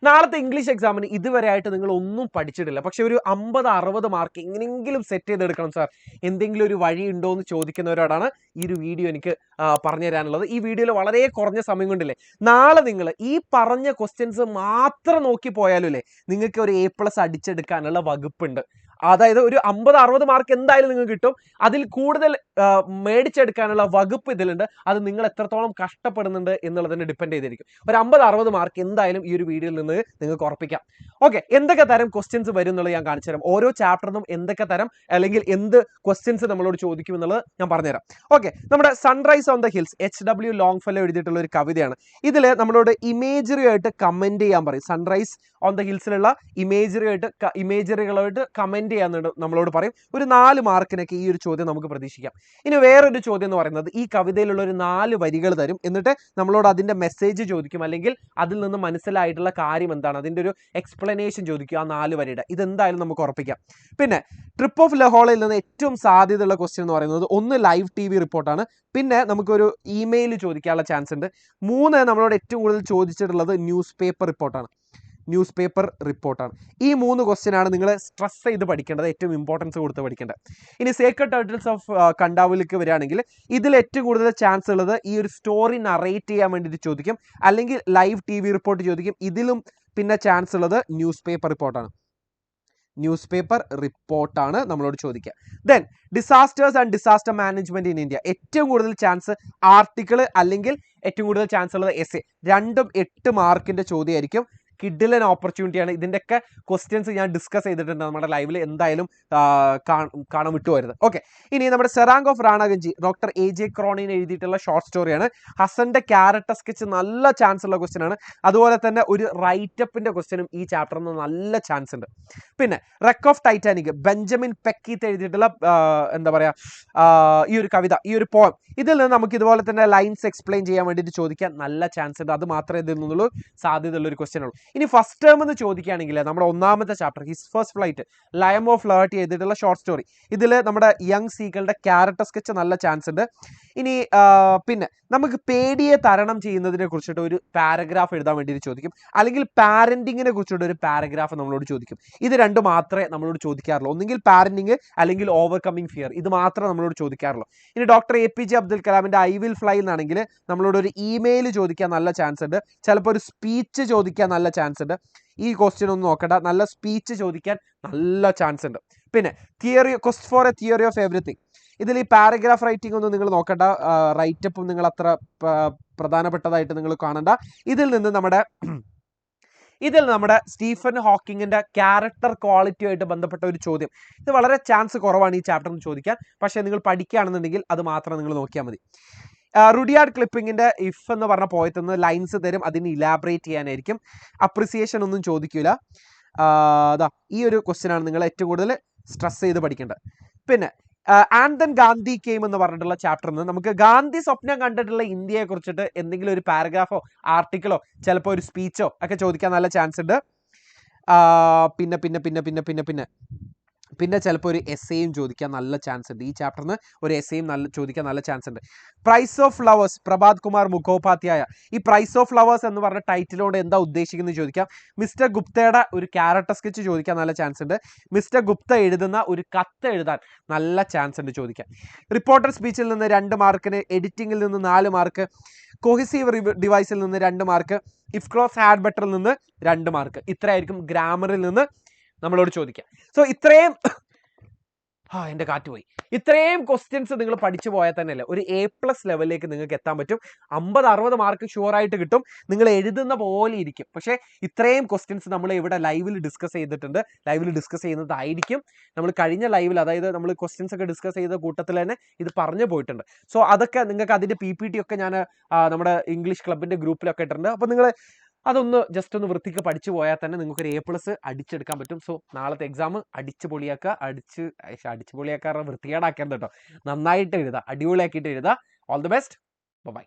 നാളത്തെ ഇംഗ്ലീഷ് എക്സാമിന് ഇതുവരെയായിട്ട് നിങ്ങൾ ഒന്നും പഠിച്ചിട്ടില്ല, പക്ഷെ ഒരു 50-60 മാർക്ക് എങ്ങനെയെങ്കിലും സെറ്റ് ചെയ്തെടുക്കണം സാർ, എന്തെങ്കിലും ഒരു വഴി ഉണ്ടോ എന്ന് ചോദിക്കുന്നവരോടാണ് ഈ ഒരു വീഡിയോ എനിക്ക് പറഞ്ഞു തരാനുള്ളത്. ഈ വീഡിയോയിൽ വളരെ കുറഞ്ഞ സമയം കൊണ്ടില്ലേ, നാളെ നിങ്ങൾ ഈ പറഞ്ഞ ക്വസ്റ്റ്യൻസ് മാത്രം നോക്കി പോയാലും അല്ലേ നിങ്ങൾക്ക് ഒരു A+ അടിച്ചെടുക്കാനുള്ള വകുപ്പുണ്ട്. അതായത് ഒരു 50-60 മാർക്ക് എന്തായാലും നിങ്ങൾക്ക് കിട്ടും. അതിൽ കൂടുതൽ മേടിച്ചെടുക്കാനുള്ള വകുപ്പ് ഇതിലുണ്ട്. അത് നിങ്ങൾ എത്രത്തോളം കഷ്ടപ്പെടുന്നുണ്ട് എന്നുള്ളതിനെ ഡിപ്പെൻഡ് ചെയ്തിരിക്കും. ഒരു 50-60 മാർക്ക് എന്തായാലും ഈ ഒരു വീഡിയോയിൽ നിന്ന് നിങ്ങൾക്ക് ഉറപ്പിക്കാം. ഓക്കെ, എന്തൊക്കെ തരം ക്വസ്റ്റ്യൻസ് വരും എന്നുള്ളത് ഞാൻ കാണിച്ചു തരാം. ഓരോ ചാപ്റ്ററിനും എന്തൊക്കെ തരം അല്ലെങ്കിൽ എന്ത് ക്വസ്റ്റ്യൻസ് നമ്മളോട് ചോദിക്കും എന്നുള്ളത് ഞാൻ പറഞ്ഞുതരാം. ഓക്കെ, നമ്മുടെ sunrise on the hills HW ലോങ്ഫെല്ലോ എഴുതിയിട്ടുള്ള ഒരു കവിതയാണ്. ഇതിൽ നമ്മളോട് ഇമേജറി ആയിട്ട് കമന്റ് ചെയ്യാൻ പറയും. സൺറൈസ് ഓൺ ദ ഹിൽസിലുള്ള ഇമേജറികളായിട്ട് കമന്റ് ചെയ്യാൻ നമ്മളോട് പറയും. ഒരു 4 മാർക്കിനൊക്കെ ഈ ഒരു ചോദ്യം നമുക്ക് പ്രതീക്ഷിക്കാം. ഇനി വേറൊരു ചോദ്യം എന്ന് പറയുന്നത് ഈ കവിതയിലുള്ള ഒരു 4 വരികൾ തരും, എന്നിട്ട് നമ്മളോട് അതിന്റെ മെസ്സേജ് ചോദിക്കും, അല്ലെങ്കിൽ അതിൽ നിന്ന് മനസ്സിലായിട്ടുള്ള കാര്യം എന്താണ്, അതിന്റെ ഒരു എക്സ്പ്ലനേഷൻ ചോദിക്കും ആ 4 വരിയുടെ. ഇതെന്തായാലും നമുക്ക് ഉറപ്പിക്കാം. പിന്നെ ട്രിപ്പ് ഓഫ് ലഹോളയിൽ നിന്ന് ഏറ്റവും സാധ്യതയുള്ള ക്വസ്റ്റ്യൻ എന്ന് പറയുന്നത് ഒന്ന് ലൈവ് TV റിപ്പോർട്ടാണ്. പിന്നെ നമുക്കൊരു ഇമെയിൽ ചോദിക്കാനുള്ള ചാൻസ് ഉണ്ട്. 3 നമ്മളോട് ഏറ്റവും കൂടുതൽ ചോദിച്ചിട്ടുള്ളത് ന്യൂസ് പേപ്പർ റിപ്പോർട്ടാണ്. ഈ 3 ക്വസ്റ്റ്യൻ ആണ് നിങ്ങൾ സ്ട്രെസ് ചെയ്ത് പഠിക്കേണ്ടത്, ഏറ്റവും ഇമ്പോർട്ടൻസ് കൊടുത്ത് പഠിക്കേണ്ടത്. ഇനി സേക്രഡ് ടൈറ്റിൽസ് ഓഫ് കണ്ടാവിലേക്ക് വരികയാണെങ്കിൽ ഇതിൽ ഏറ്റവും കൂടുതൽ ചാൻസ് ഉള്ളത് ഈ ഒരു സ്റ്റോറി നറേറ്റ് ചെയ്യാൻ വേണ്ടിയിട്ട് ചോദിക്കും, അല്ലെങ്കിൽ ലൈവ് TV റിപ്പോർട്ട് ചോദിക്കും. ഇതിലും പിന്നെ ചാൻസ് ഉള്ളത് ന്യൂസ് പേപ്പർ റിപ്പോർട്ടാണ് നമ്മളോട് ചോദിക്കുക. Then disasters and disaster management in India, ഏറ്റവും കൂടുതൽ ചാൻസ് ആർട്ടിക്കിൾ അല്ലെങ്കിൽ ഏറ്റവും കൂടുതൽ ചാൻസ് ഉള്ളത് എസ്സേ. രണ്ടും 8 മാർക്കിന്റെ ചോദ്യമായിരിക്കും. കിഡിലൻ ഓപ്പർച്യൂണിറ്റിയാണ്. ഇതിൻ്റെയൊക്കെ ക്വസ്റ്റ്യൻസ് ഞാൻ ഡിസ്കസ് ചെയ്തിട്ടുണ്ട് നമ്മുടെ ലൈവിൽ, എന്തായാലും കാണാൻ വിട്ടുപോരുത്. ഓക്കെ, ഇനി നമ്മുടെ serang of Ranaganji doctor AJ Cronin എഴുതിയിട്ടുള്ള ഷോർട്ട് സ്റ്റോറിയാണ്. ഹസന്റെ ക്യാരക്ടർ സ്കെച്ച് നല്ല ചാൻസ് ഉള്ള ക്വസ്റ്റ്യൻ ആണ്. അതുപോലെ തന്നെ ഒരു റൈറ്റപ്പിന്റെ ക്വസ്റ്റ്യനും ഈ ചാപ്റ്ററിൽ നിന്ന് നല്ല ചാൻസ് ഉണ്ട്. പിന്നെ റെക്ക് ഓഫ് ടൈറ്റാനിക് ബെഞ്ചമിൻ പെക്കീത്ത് എഴുതിയിട്ടുള്ള എന്താ പറയാ ഈ ഒരു കവിത, ഈ ഒരു പോയം, ഇതിൽ നിന്ന് നമുക്ക് ഇതുപോലെ തന്നെ ലൈൻസ് എക്സ്പ്ലെയിൻ ചെയ്യാൻ വേണ്ടിയിട്ട് ചോദിക്കാൻ നല്ല ചാൻസ് ഉണ്ട്. അത് മാത്രമേ ഇതിൽ നിന്നുള്ള സാധ്യതയുള്ള ഒരു ക്വസ്റ്റ്യൻ ഉള്ളൂ. ഇനി ഫസ്റ്റ് ടേം എന്ന് ചോദിക്കുകയാണെങ്കിൽ നമ്മുടെ ഒന്നാമത്തെ chapter his first flight Liam O'Flaherty ചെയ്തിട്ടുള്ള ഷോർട്ട് സ്റ്റോറി, ഇതിൽ നമ്മുടെ യങ് സീകളുടെ ക്യാരക്ടർ സ്കെച്ച് നല്ല ചാൻസ് ഉണ്ട്. ഇനി പിന്നെ നമുക്ക് പേടിയെ തരണം ചെയ്യുന്നതിനെ കുറിച്ചിട്ട് ഒരു പാരഗ്രാഫ് എഴുതാൻ വേണ്ടിയിട്ട് ചോദിക്കും, അല്ലെങ്കിൽ പാരന്റിങ്ങിനെ കുറിച്ചിട്ട് ഒരു പാരഗ്രാഫ് നമ്മളോട് ചോദിക്കും. ഇത് രണ്ടും മാത്രമേ നമ്മളോട് ചോദിക്കാറുള്ളൂ, ഒന്നുകിൽ പാരന്റിങ് അല്ലെങ്കിൽ ഓവർകമ്മിങ് ഫിയർ, ഇത് മാത്രമേ നമ്മളോട് ചോദിക്കാറുള്ളൂ. ഇനി ഡോക്ടർ APJ അബ്ദുൽ കലാമിന്റെ ഐ വിൽ ഫ്ലൈ എന്നാണെങ്കിൽ നമ്മളോട് ഒരു ഇമെയിൽ ചോദിക്കാൻ നല്ല ചാൻസ് ഉണ്ട്, ചിലപ്പോൾ ഒരു സ്പീച്ച് ചോദിക്കാൻ നല്ല ചാൻസ് ഉണ്ട്. ഈ ക്വസ്റ്റ്യൻ ഒന്നും നോക്കണ്ട, നല്ല സ്പീച്ച് ചോദിക്കാൻ നല്ല ചാൻസ് ഉണ്ട്. പിന്നെ quest for A theory of everything, ഇതിൽ ഈ പാരഗ്രാഫ് റൈറ്റിംഗ് ഒന്നും നിങ്ങൾ നോക്കണ്ട, റൈറ്റപ്പും നിങ്ങൾ അത്ര പ്രധാനപ്പെട്ടതായിട്ട് നിങ്ങൾ കാണണ്ട. ഇതിൽ നമ്മുടെ സ്റ്റീഫൻ ഹോക്കിങ്ങിന്റെ ക്യാരക്ടർ ക്വാളിറ്റിയുമായിട്ട് ബന്ധപ്പെട്ട ഒരു ചോദ്യം, ഇത് വളരെ ചാൻസ് കുറവാണ് ഈ ചാപ്റ്ററിൽ ചോദിക്കാൻ, പക്ഷേ നിങ്ങൾ പഠിക്കുകയാണെന്നുണ്ടെങ്കിൽ അത് മാത്രം നിങ്ങൾ നോക്കിയാൽ മതി. റുഡിയാർഡ് ക്ലിപ്പിങ്ങിന്റെ ഇഫ് എന്ന് പറഞ്ഞ പോയത്ത് നിന്ന് ലൈൻസ് തരും, അതിന് ഇലാബറേറ്റ് ചെയ്യാനായിരിക്കും. അപ്രിസിയേഷൻ ഒന്നും ചോദിക്കില്ല. ഈ ഒരു ക്വസ്റ്റ്യൻ ആണ് നിങ്ങൾ ഏറ്റവും കൂടുതൽ സ്ട്രെസ് ചെയ്ത് പഠിക്കേണ്ടത്. പിന്നെ ആൻഡ് ദെൻ ഗാന്ധി കെയിം എന്ന് പറഞ്ഞിട്ടുള്ള ചാപ്റ്ററിൽ നിന്ന് നമുക്ക് ഗാന്ധി സ്വപ്നം കണ്ടിട്ടുള്ള ഇന്ത്യയെ കുറിച്ചിട്ട് എന്തെങ്കിലും ഒരു പാരഗ്രാഫോ ആർട്ടിക്കിളോ ചിലപ്പോൾ ഒരു സ്പീച്ചോ ഒക്കെ ചോദിക്കാൻ നല്ല ചാൻസ് ഉണ്ട്. പിന്നെ പിന്നെ പിന്നെ പിന്നെ പിന്നെ പിന്നെ പിന്നെ ചിലപ്പോൾ ഒരു എസ്സേയും ചോദിക്കാൻ നല്ല ചാൻസ് ഉണ്ട്. ഈ ചാപ്റ്ററിന് ഒരു എസ്സേയും ചോദിക്കാൻ നല്ല ചാൻസ് ഉണ്ട്. Price of flowers Prabhat Kumar Mukhopadhyay, ഈ പ്രൈസ് ഓഫ് ഫ്ലവേഴ്സ് എന്ന് പറഞ്ഞ ടൈറ്റിലോട് എന്താ ഉദ്ദേശിക്കുന്നത് ചോദിക്കാം. മിസ്റ്റർ ഗുപ്തയുടെ ഒരു ക്യാരക്ടർ സ്കെച്ച് ചോദിക്കാൻ നല്ല ചാൻസ് ഉണ്ട്. മിസ്റ്റർ ഗുപ്ത എഴുതുന്ന ഒരു കത്ത് എഴുതാൻ നല്ല ചാൻസ് ഉണ്ട് ചോദിക്കാൻ. റിപ്പോർട്ടർ സ്പീച്ചിൽ നിന്ന് 2 മാർക്കിന്, എഡിറ്റിംഗിൽ നിന്ന് 4 മാർക്ക്, കൊഹിസീവ് ഡിവൈസിൽ നിന്ന് 2 മാർക്ക്, ഇഫ് ക്ലോസ് ഹാഡ് ബെറ്ററിൽ നിന്ന് 2 മാർക്ക്. ഇത്രയായിരിക്കും ഗ്രാമറിൽ നിന്ന് നമ്മളോട് ചോദിക്കാം. സോ ഇത്രയും എൻ്റെ കാറ്റ് പോയി. ഇത്രയും ക്വസ്റ്റ്യൻസ് നിങ്ങൾ പഠിച്ചു പോയാൽ തന്നെയല്ലേ ഒരു A+ ലെവലിലേക്ക് നിങ്ങൾക്ക് എത്താൻ പറ്റും. 50-60 മാർക്ക് ഷുവറായിട്ട് കിട്ടും, നിങ്ങൾ എഴുതുന്ന പോലെ ഇരിക്കും. പക്ഷേ ഇത്രയും ക്വസ്റ്റ്യൻസ് നമ്മൾ ഇവിടെ ലൈവിൽ ഡിസ്കസ് ചെയ്തിട്ടുണ്ട്, ലൈവിൽ ഡിസ്കസ് ചെയ്യുന്നതായിരിക്കും. നമ്മൾ കഴിഞ്ഞ ലൈവിൽ, അതായത് നമ്മൾ ക്വസ്റ്റ്യൻസ് ഒക്കെ ഡിസ്കസ് ചെയ്ത കൂട്ടത്തിൽ തന്നെ ഇത് പറഞ്ഞു പോയിട്ടുണ്ട്. സോ അതൊക്കെ നിങ്ങൾക്ക് അതിൻ്റെ PPT ഒക്കെ ഞാൻ നമ്മുടെ ഇംഗ്ലീഷ് ക്ലബിൻ്റെ ഗ്രൂപ്പിലൊക്കെ ഇട്ടിട്ടുണ്ട്. അപ്പോൾ നിങ്ങൾ അതൊന്ന് ജസ്റ്റ് ഒന്ന് വൃത്തിക്ക് പഠിച്ചു പോയാൽ തന്നെ നിങ്ങൾക്കൊരു A+ അടിച്ചെടുക്കാൻ പറ്റും. സോ നാളത്തെ എക്സാം അടിച്ച് പൊളിയാക്കാറ് വൃത്തികേടാക്കേണ്ട കേട്ടോ, നന്നായിട്ട് എഴുതുക, അടിപൊളിയാക്കിയിട്ട് എഴുതുക. All the best, by.